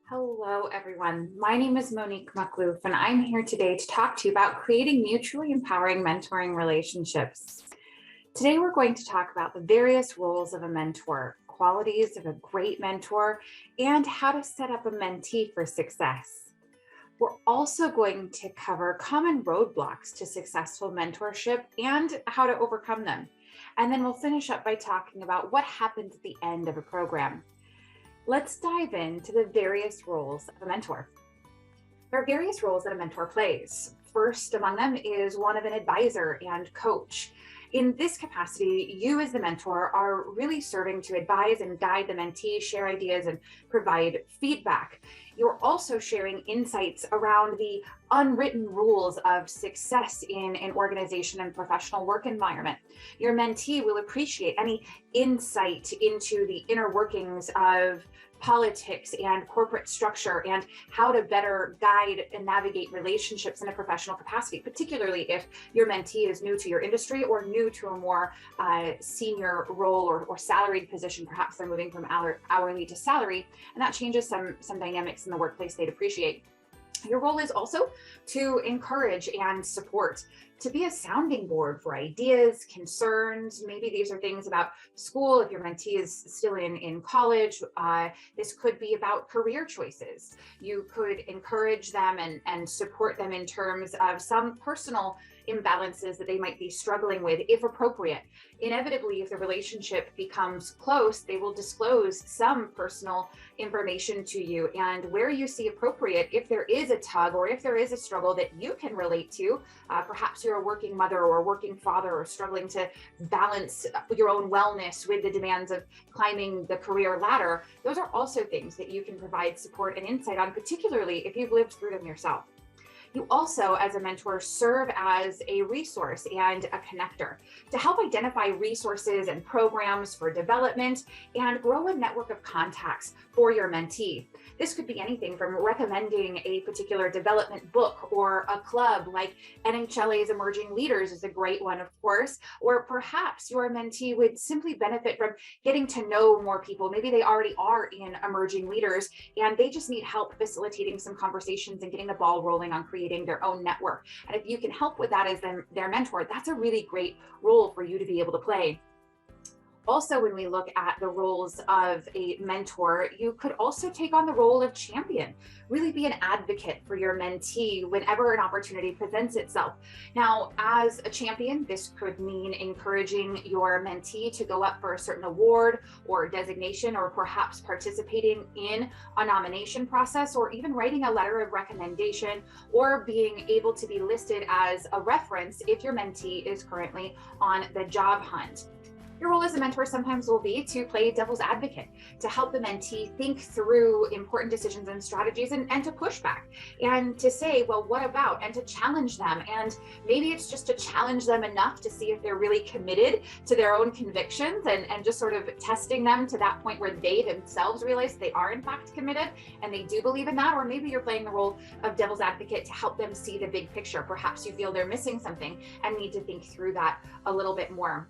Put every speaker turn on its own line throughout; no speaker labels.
Hello, everyone. My name is Monique Makloof, and I'm here today to talk to you about creating mutually empowering mentoring relationships. Today, we're going to talk about the various roles of a mentor, qualities of a great mentor, and how to set up a mentee for success. We're also going to cover common roadblocks to successful mentorship and how to overcome them. And then we'll finish up by talking about what happens at the end of a program. Let's dive into the various roles of a mentor. There are various roles that a mentor plays. First among them is one of an advisor and coach. In this capacity, you as the mentor are really serving to advise and guide the mentee, share ideas, and provide feedback. You're also sharing insights around the unwritten rules of success in an organization and professional work environment. Your mentee will appreciate any insight into the inner workings of politics and corporate structure and how to better guide and navigate relationships in a professional capacity, particularly if your mentee is new to your industry or new to a more senior role or salaried position. Perhaps they're moving from hourly to salary, and that changes some dynamics in the workplace they'd appreciate. Your role is also to encourage and support, to be a sounding board for ideas, concerns. Maybe these are things about school. If your mentee is still in college, this could be about career choices. You could encourage them and support them in terms of some personal imbalances that they might be struggling with, if appropriate. Inevitably, if the relationship becomes close, they will disclose some personal information to you. And where you see appropriate, if there is a tug or if there is a struggle that you can relate to, perhaps you're a working mother or a working father or struggling to balance your own wellness with the demands of climbing the career ladder, those are also things that you can provide support and insight on, particularly if you've lived through them yourself. You also, as a mentor, serve as a resource and a connector to help identify resources and programs for development and grow a network of contacts for your mentee. This could be anything from recommending a particular development book or a club like NHLA's Emerging Leaders is a great one, of course, or perhaps your mentee would simply benefit from getting to know more people. Maybe they already are in Emerging Leaders and they just need help facilitating some conversations and getting the ball rolling on creating their own network. And if you can help with that as their mentor, that's a really great role for you to be able to play. Also, when we look at the roles of a mentor, you could also take on the role of champion, really be an advocate for your mentee whenever an opportunity presents itself. Now, as a champion, this could mean encouraging your mentee to go up for a certain award or designation, or perhaps participating in a nomination process, or even writing a letter of recommendation, or being able to be listed as a reference if your mentee is currently on the job hunt. Your role as a mentor sometimes will be to play devil's advocate, to help the mentee think through important decisions and strategies and to push back and to say, well, what about, and to challenge them. And maybe it's just to challenge them enough to see if they're really committed to their own convictions and just sort of testing them to that point where they themselves realize they are in fact committed and they do believe in that. Or maybe you're playing the role of devil's advocate to help them see the big picture. Perhaps you feel they're missing something and need to think through that a little bit more.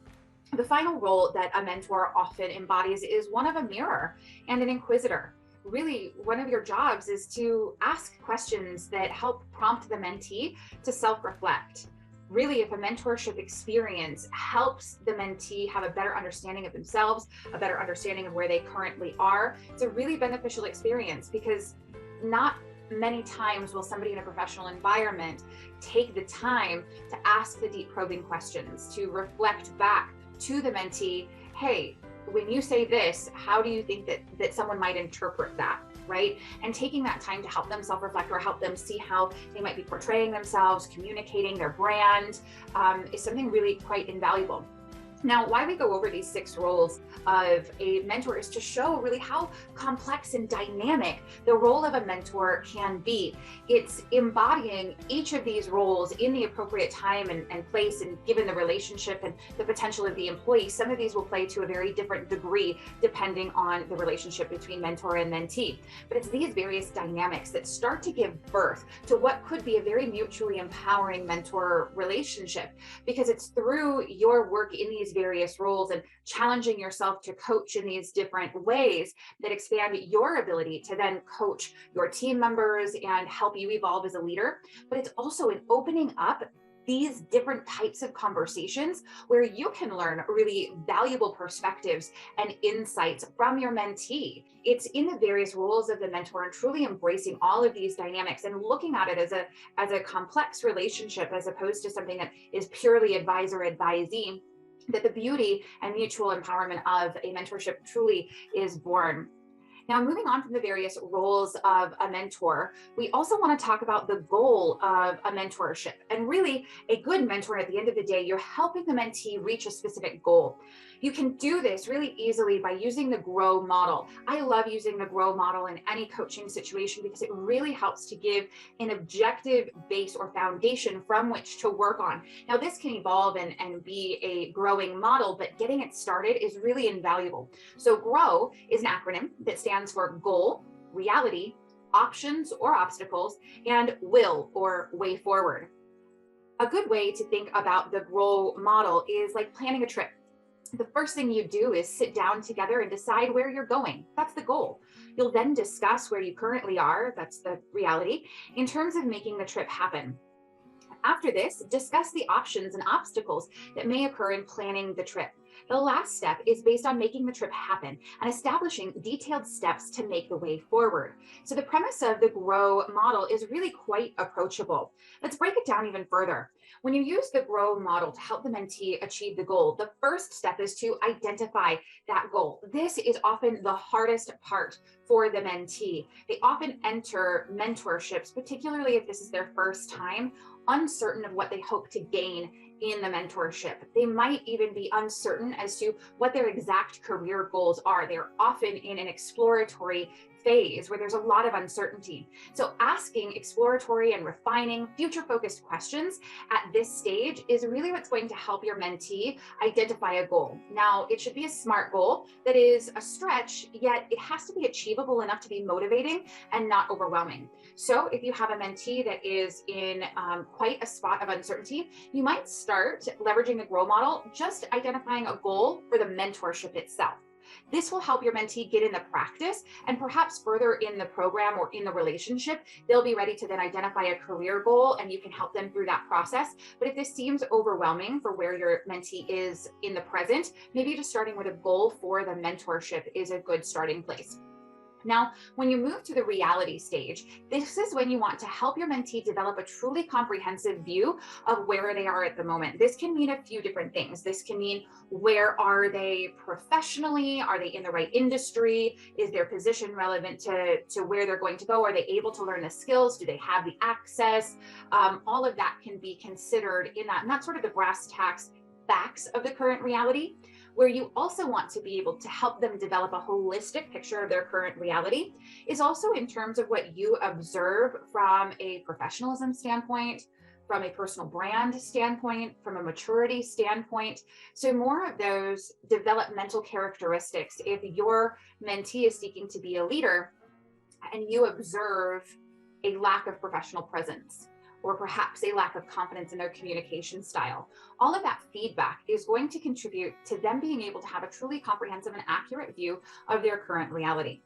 The final role that a mentor often embodies is one of a mirror and an inquisitor. Really, one of your jobs is to ask questions that help prompt the mentee to self-reflect. Really, if a mentorship experience helps the mentee have a better understanding of themselves, a better understanding of where they currently are, it's a really beneficial experience, because not many times will somebody in a professional environment take the time to ask the deep probing questions, to reflect back to the mentee, hey, when you say this, how do you think that someone might interpret that, right? And taking that time to help them self-reflect or help them see how they might be portraying themselves, communicating their brand, is something really quite invaluable. Now, why we go over these 6 roles of a mentor is to show really how complex and dynamic the role of a mentor can be. It's embodying each of these roles in the appropriate time and place, and given the relationship and the potential of the employee. Some of these will play to a very different degree depending on the relationship between mentor and mentee. But it's these various dynamics that start to give birth to what could be a very mutually empowering mentor relationship, because it's through your work in these various roles and challenging yourself to coach in these different ways that expand your ability to then coach your team members and help you evolve as a leader. But it's also in opening up these different types of conversations where you can learn really valuable perspectives and insights from your mentee. It's in the various roles of the mentor and truly embracing all of these dynamics and looking at it as a complex relationship as opposed to something that is purely advisor-advisee, that the beauty and mutual empowerment of a mentorship truly is born. Now, moving on from the various roles of a mentor, we also want to talk about the goal of a mentorship. And really, a good mentor, at the end of the day, you're helping the mentee reach a specific goal. You can do this really easily by using the GROW model. I love using the GROW model in any coaching situation because it really helps to give an objective base or foundation from which to work on. Now, this can evolve and be a growing model, but getting it started is really invaluable. So GROW is an acronym that stands for goal, reality, options or obstacles, and will or way forward. A good way to think about the GROW model is like planning a trip. The first thing you do is sit down together and decide where you're going. That's the goal. You'll then discuss where you currently are, that's the reality, in terms of making the trip happen. After this, discuss the options and obstacles that may occur in planning the trip. The last step is based on making the trip happen and establishing detailed steps to make the way forward. So the premise of the GROW model is really quite approachable. Let's break it down even further. When you use the GROW model to help the mentee achieve the goal, the first step is to identify that goal. This is often the hardest part for the mentee. They often enter mentorships, particularly if this is their first time, uncertain of what they hope to gain in the mentorship. They might even be uncertain as to what their exact career goals are. They're often in an exploratory phase where there's a lot of uncertainty. So asking exploratory and refining future-focused questions at this stage is really what's going to help your mentee identify a goal. Now, it should be a SMART goal that is a stretch, yet it has to be achievable enough to be motivating and not overwhelming. So if you have a mentee that is in quite a spot of uncertainty, you might start leveraging the GROW model, just identifying a goal for the mentorship itself. This will help your mentee get in the practice, and perhaps further in the program or in the relationship, they'll be ready to then identify a career goal and you can help them through that process. But if this seems overwhelming for where your mentee is in the present, maybe just starting with a goal for the mentorship is a good starting place. Now, when you move to the reality stage, this is when you want to help your mentee develop a truly comprehensive view of where they are at the moment. This can mean a few different things. This can mean, where are they professionally? Are they in the right industry? Is their position relevant to where they're going to go? Are they able to learn the skills? Do they have the access? All of that can be considered in that, and that's sort of the brass tacks facts of the current reality. Where you also want to be able to help them develop a holistic picture of their current reality is also in terms of what you observe from a professionalism standpoint, from a personal brand standpoint, from a maturity standpoint. So more of those developmental characteristics. If your mentee is seeking to be a leader and you observe a lack of professional presence, or perhaps a lack of confidence in their communication style, all of that feedback is going to contribute to them being able to have a truly comprehensive and accurate view of their current reality.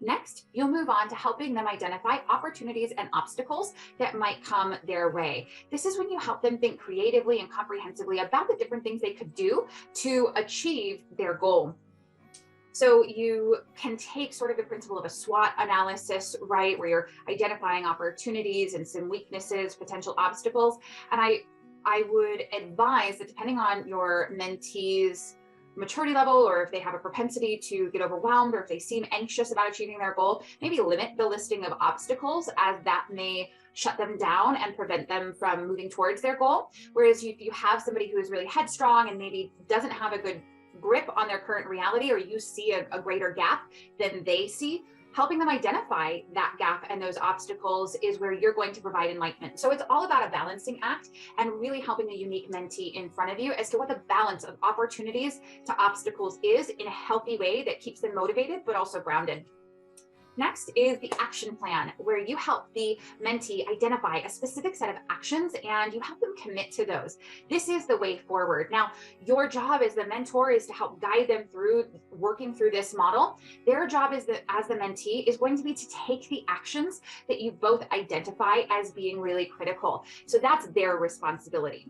Next, you'll move on to helping them identify opportunities and obstacles that might come their way. This is when you help them think creatively and comprehensively about the different things they could do to achieve their goal. So you can take sort of the principle of a SWOT analysis, right, where you're identifying opportunities and some weaknesses, potential obstacles. And I would advise that depending on your mentee's maturity level, or if they have a propensity to get overwhelmed, or if they seem anxious about achieving their goal, maybe limit the listing of obstacles, as that may shut them down and prevent them from moving towards their goal. Whereas if you have somebody who is really headstrong and maybe doesn't have a good grip on their current reality, or you see a greater gap than they see, helping them identify that gap and those obstacles is where you're going to provide enlightenment. So it's all about a balancing act and really helping a unique mentee in front of you as to what the balance of opportunities to obstacles is in a healthy way that keeps them motivated, but also grounded. Next is the action plan, where you help the mentee identify a specific set of actions and you help them commit to those. This is the way forward. Now, your job as the mentor is to help guide them through working through this model. Their job as the mentee is going to be to take the actions that you both identify as being really critical. So that's their responsibility.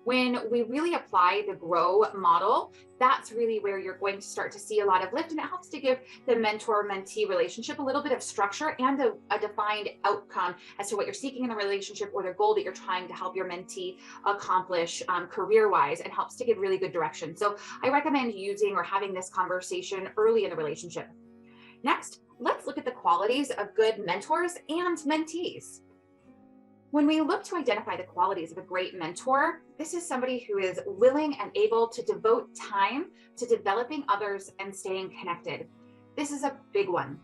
When we really apply the GROW model, that's really where you're going to start to see a lot of lift, and it helps to give the mentor-mentee relationship a little bit of structure and a defined outcome as to what you're seeking in the relationship or the goal that you're trying to help your mentee accomplish career-wise, and helps to give really good direction. So I recommend using or having this conversation early in the relationship. Next, let's look at the qualities of good mentors and mentees. When we look to identify the qualities of a great mentor, this is somebody who is willing and able to devote time to developing others and staying connected. This is a big one.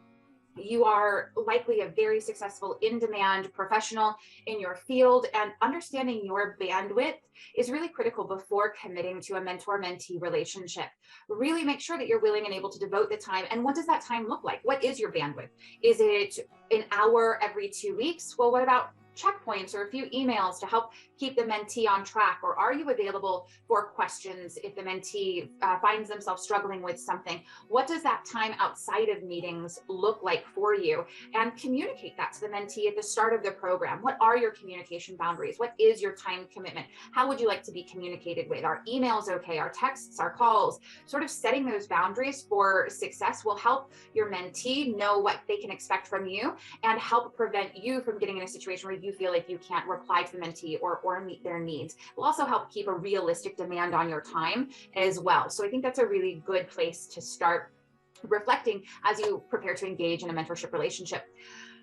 You are likely a very successful in-demand professional in your field, and understanding your bandwidth is really critical before committing to a mentor-mentee relationship. Really make sure that you're willing and able to devote the time. And what does that time look like? What is your bandwidth? Is it an hour every 2 weeks? Well, what about checkpoints or a few emails to help keep the mentee on track? Or are you available for questions if the mentee finds themselves struggling with something? What does that time outside of meetings look like for you? And communicate that to the mentee at the start of the program. What are your communication boundaries? What is your time commitment? How would you like to be communicated with? Are emails okay? Are texts, are calls? Sort of setting those boundaries for success will help your mentee know what they can expect from you and help prevent you from getting in a situation where you feel like you can't reply to the mentee or meet their needs. It will also help keep a realistic demand on your time as well. So I think that's a really good place to start reflecting as you prepare to engage in a mentorship relationship.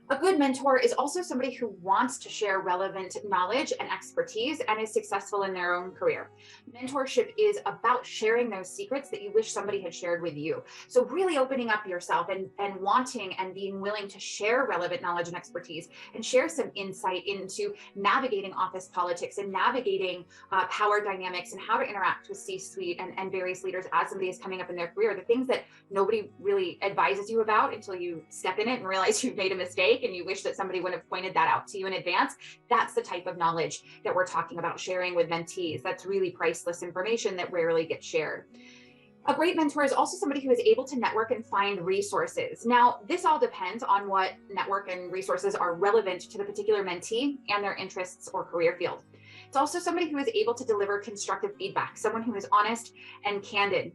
A good mentor is also somebody who wants to share relevant knowledge and expertise and is successful in their own career. Mentorship is about sharing those secrets that you wish somebody had shared with you. So really opening up yourself and wanting and being willing to share relevant knowledge and expertise and share some insight into navigating office politics and navigating power dynamics and how to interact with C-suite and various leaders as somebody is coming up in their career. The things that nobody really advises you about until you step in it and realize you've made a mistake and you wish that somebody would have pointed that out to you in advance. That's the type of knowledge that we're talking about sharing with mentees. That's really priceless information that rarely gets shared. A great mentor is also somebody who is able to network and find resources. Now, this all depends on what network and resources are relevant to the particular mentee and their interests or career field. It's also somebody who is able to deliver constructive feedback, someone who is honest and candid.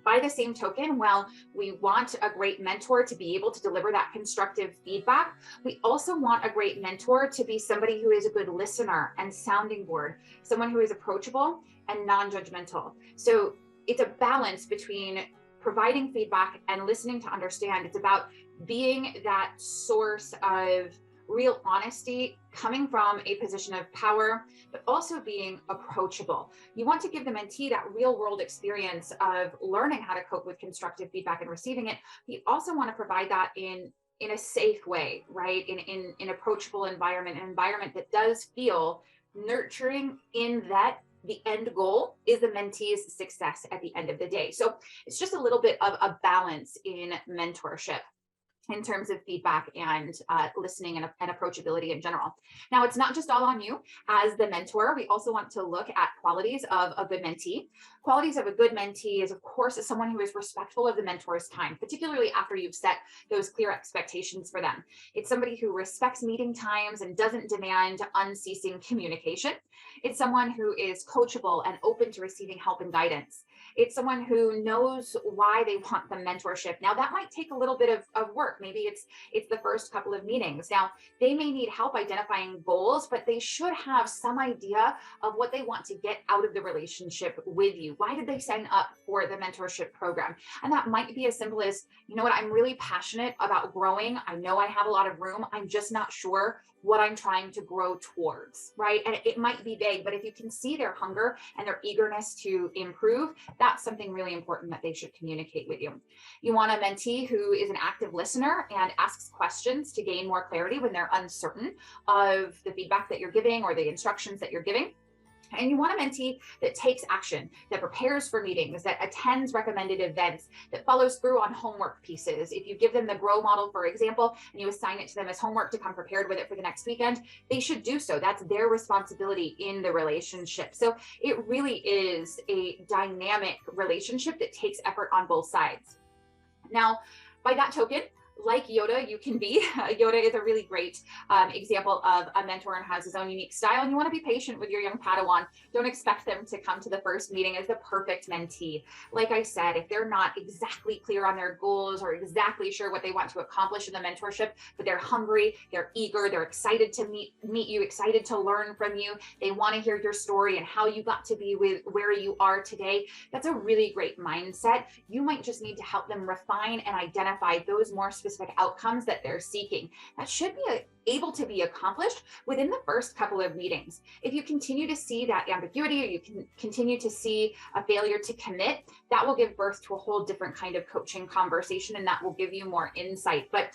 By the same token, while we want a great mentor to be able to deliver that constructive feedback, we also want a great mentor to be somebody who is a good listener and sounding board, someone who is approachable and non-judgmental. So it's a balance between providing feedback and listening to understand. It's about being that source of real honesty coming from a position of power, but also being approachable. You want to give the mentee that real world experience of learning how to cope with constructive feedback and receiving it. You also want to provide that in a safe way, right? In an approachable environment, an environment that does feel nurturing, in that the end goal is the mentee's success at the end of the day. So it's just a little bit of a balance in mentorship in terms of feedback and listening and approachability in general. Now, it's not just all on you as the mentor. We also want to look at qualities of a good mentee. Qualities of a good mentee is, of course, someone who is respectful of the mentor's time, particularly after you've set those clear expectations for them. It's somebody who respects meeting times and doesn't demand unceasing communication. It's someone who is coachable and open to receiving help and guidance. It's someone who knows why they want the mentorship. Now, that might take a little bit of work. Maybe it's the first couple of meetings. Now, they may need help identifying goals, but they should have some idea of what they want to get out of the relationship with you. Why did they sign up for the mentorship program? And that might be as simple as, you know what, I'm really passionate about growing. I know I have a lot of room. I'm just not sure what I'm trying to grow towards, right? And it might be vague, but if you can see their hunger and their eagerness to improve, that's something really important that they should communicate with you. You want a mentee who is an active listener and asks questions to gain more clarity when they're uncertain of the feedback that you're giving or the instructions that you're giving. And you want a mentee that takes action, that prepares for meetings, that attends recommended events, that follows through on homework pieces. If you give them the GROW model, for example, and you assign it to them as homework to come prepared with it for the next weekend, they should do so. That's their responsibility in the relationship. So it really is a dynamic relationship that takes effort on both sides. Now, by that token, like Yoda, you can be. Yoda is a really great example of a mentor and has his own unique style. And you want to be patient with your young Padawan. Don't expect them to come to the first meeting as the perfect mentee. Like I said, if they're not exactly clear on their goals or exactly sure what they want to accomplish in the mentorship, but they're hungry, they're eager, they're excited to meet you, excited to learn from you. They want to hear your story and how you got to be with where you are today. That's a really great mindset. You might just need to help them refine and identify those more specific outcomes that they're seeking. That should be able to be accomplished within the first couple of meetings. If you continue to see that ambiguity, or you can continue to see a failure to commit, that will give birth to a whole different kind of coaching conversation, and that will give you more insight. But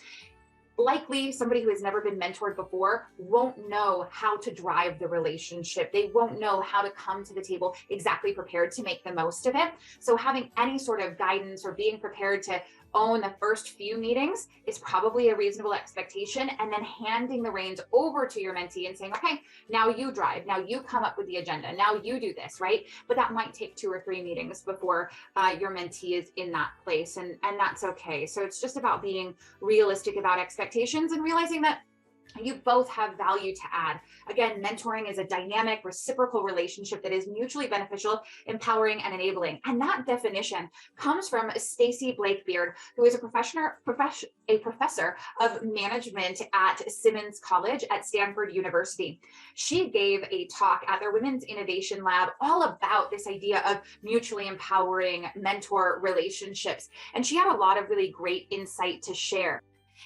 likely somebody who has never been mentored before won't know how to drive the relationship. They won't know how to come to the table exactly prepared to make the most of it. So having any sort of guidance or being prepared to own the first few meetings is probably a reasonable expectation. And then handing the reins over to your mentee and saying, okay, now you drive, now you come up with the agenda, now you do this, right? But that might take 2 or 3 meetings before your mentee is in that place. And that's okay. So it's just about being realistic about expectations and realizing that you both have value to add. Again, mentoring is a dynamic, reciprocal relationship that is mutually beneficial, empowering, and enabling. And that definition comes from Stacy Blakebeard, who is a professor of management at Simmons College at Stanford University. She gave a talk at their Women's Innovation Lab all about this idea of mutually empowering mentor relationships. And she had a lot of really great insight to share.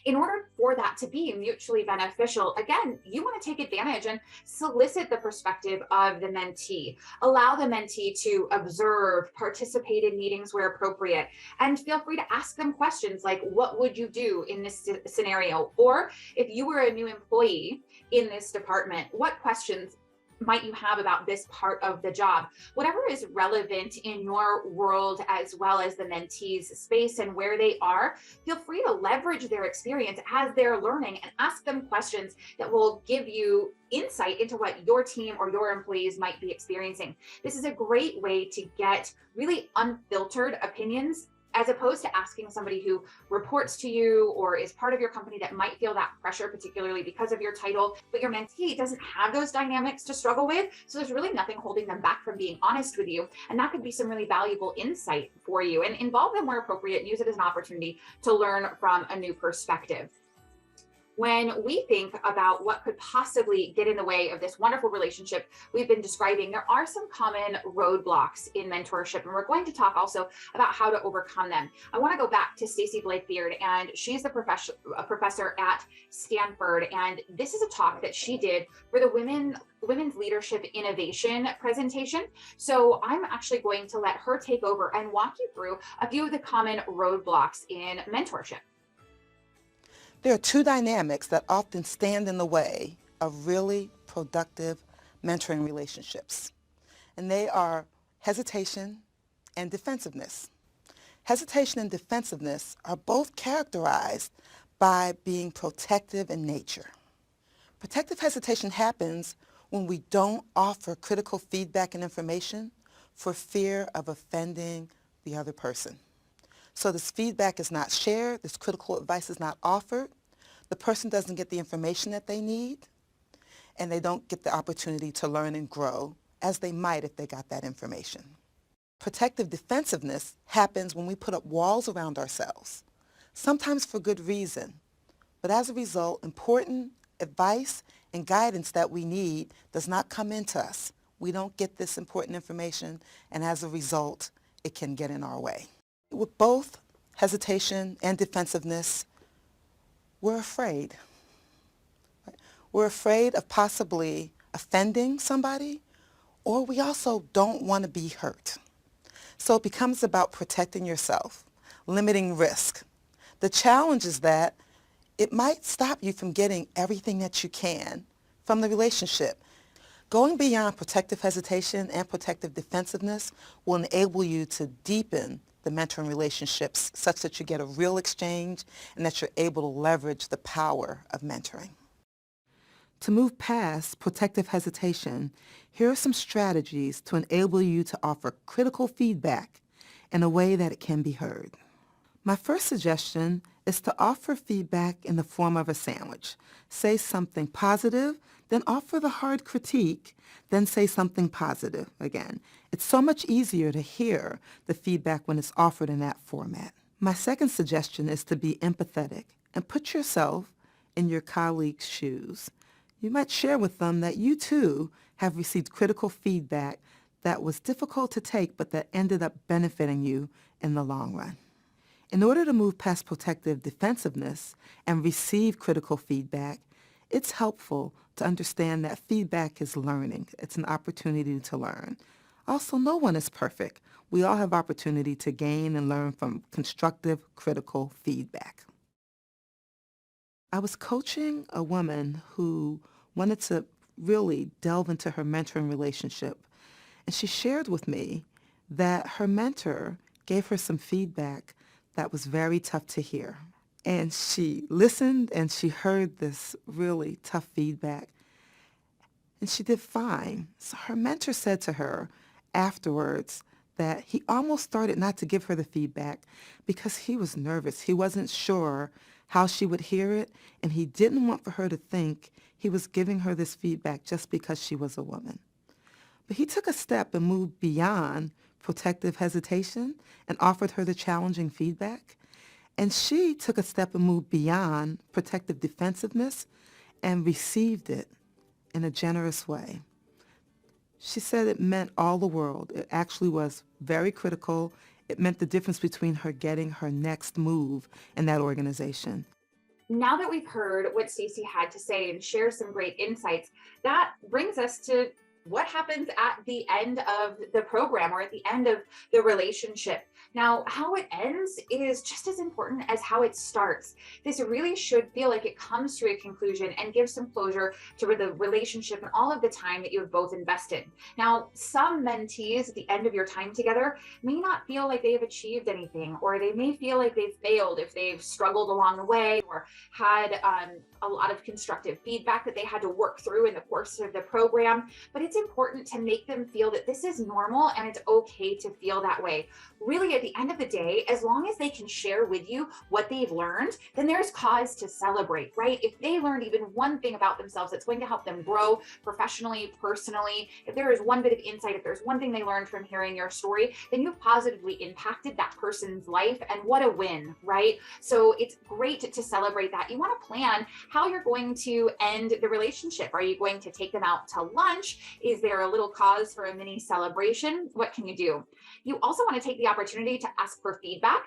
In order for that to be mutually beneficial, again, you want to take advantage and solicit the perspective of the mentee. Allow the mentee to observe, participate in meetings where appropriate, and feel free to ask them questions like, what would you do in this scenario? Or if you were a new employee in this department, what questions might you have about this part of the job? Whatever is relevant in your world as well as the mentee's space and where they are, feel free to leverage their experience as they're learning and ask them questions that will give you insight into what your team or your employees might be experiencing. This is a great way to get really unfiltered opinions, as opposed to asking somebody who reports to you or is part of your company that might feel that pressure, particularly because of your title, but your mentee doesn't have those dynamics to struggle with. So there's really nothing holding them back from being honest with you. And that could be some really valuable insight for you, and involve them where appropriate. Use it as an opportunity to learn from a new perspective. When we think about what could possibly get in the way of this wonderful relationship we've been describing, there are some common roadblocks in mentorship, and we're going to talk also about how to overcome them. I want to go back to Stacy Blakebeard, and she's the professor at Stanford, and this is a talk that she did for the Women's Leadership Innovation presentation. So I'm actually going to let her take over and walk you through a few of the common roadblocks in mentorship.
There are 2 dynamics that often stand in the way of really productive mentoring relationships, and they are hesitation and defensiveness. Hesitation and defensiveness are both characterized by being protective in nature. Protective hesitation happens when we don't offer critical feedback and information for fear of offending the other person. So this feedback is not shared, this critical advice is not offered, the person doesn't get the information that they need, and they don't get the opportunity to learn and grow as they might if they got that information. Protective defensiveness happens when we put up walls around ourselves, sometimes for good reason, but as a result, important advice and guidance that we need does not come into us. We don't get this important information, and as a result, it can get in our way. With both hesitation and defensiveness, we're afraid. We're afraid of possibly offending somebody, or we also don't want to be hurt. So it becomes about protecting yourself, limiting risk. The challenge is that it might stop you from getting everything that you can from the relationship. Going beyond protective hesitation and protective defensiveness will enable you to deepen the mentoring relationships such that you get a real exchange and that you're able to leverage the power of mentoring. To move past protective hesitation, here are some strategies to enable you to offer critical feedback in a way that it can be heard. My first suggestion is to offer feedback in the form of a sandwich. Say something positive, then offer the hard critique, then say something positive again. It's so much easier to hear the feedback when it's offered in that format. My second suggestion is to be empathetic and put yourself in your colleague's shoes. You might share with them that you too have received critical feedback that was difficult to take but that ended up benefiting you in the long run. In order to move past protective defensiveness and receive critical feedback, it's helpful to understand that feedback is learning. It's an opportunity to learn. Also, no one is perfect. We all have opportunity to gain and learn from constructive, critical feedback. I was coaching a woman who wanted to really delve into her mentoring relationship, and she shared with me that her mentor gave her some feedback that was very tough to hear. And she listened and she heard this really tough feedback, and she did fine. So her mentor said to her afterwards that he almost started not to give her the feedback because he was nervous. He wasn't sure how she would hear it, and he didn't want for her to think he was giving her this feedback just because she was a woman. But he took a step and moved beyond protective hesitation and offered her the challenging feedback. And she took a step and moved beyond protective defensiveness and received it in a generous way. She said it meant all the world. It actually was very critical. It meant the difference between her getting her next move in that organization.
Now that we've heard what Stacey had to say and share some great insights, that brings us to what happens at the end of the program or at the end of the relationship. Now, how it ends is just as important as how it starts. This really should feel like it comes to a conclusion and gives some closure to the relationship and all of the time that you have both invested. Now, some mentees at the end of your time together may not feel like they have achieved anything, or they may feel like they've failed if they've struggled along the way or had a lot of constructive feedback that they had to work through in the course of the program. But it's important to make them feel that this is normal and it's okay to feel that way. Really, at the end of the day, as long as they can share with you what they've learned, then there's cause to celebrate, right? If they learned even one thing about themselves that's going to help them grow professionally, personally, if there is one bit of insight, if there's one thing they learned from hearing your story, then you've positively impacted that person's life, and what a win, right? So it's great to celebrate that. You want to plan how you're going to end the relationship. Are you going to take them out to lunch? Is there a little cause for a mini celebration? What can you do? You also want to take the opportunity to ask for feedback.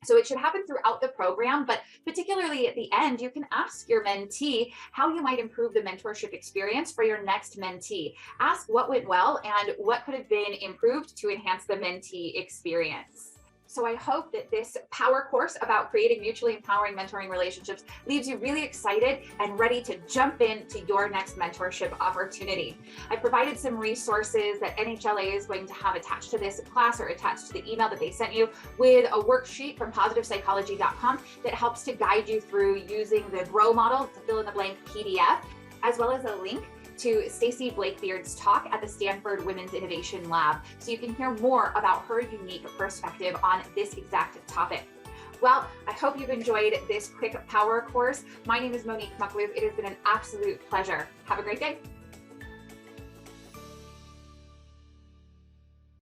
So it should happen throughout the program, but particularly at the end, you can ask your mentee how you might improve the mentorship experience for your next mentee. Ask what went well and what could have been improved to enhance the mentee experience. So I hope that this power course about creating mutually empowering mentoring relationships leaves you really excited and ready to jump into your next mentorship opportunity. I provided some resources that NHLA is going to have attached to this class or attached to the email that they sent you, with a worksheet from positivepsychology.com that helps to guide you through using the GROW model, to fill in the blank PDF, as well as a link to Stacey Blakebeard's talk at the Stanford Women's Innovation Lab, so you can hear more about her unique perspective on this exact topic. Well, I hope you've enjoyed this quick power course. My name is Monique Muckloof. It has been an absolute pleasure. Have a great day.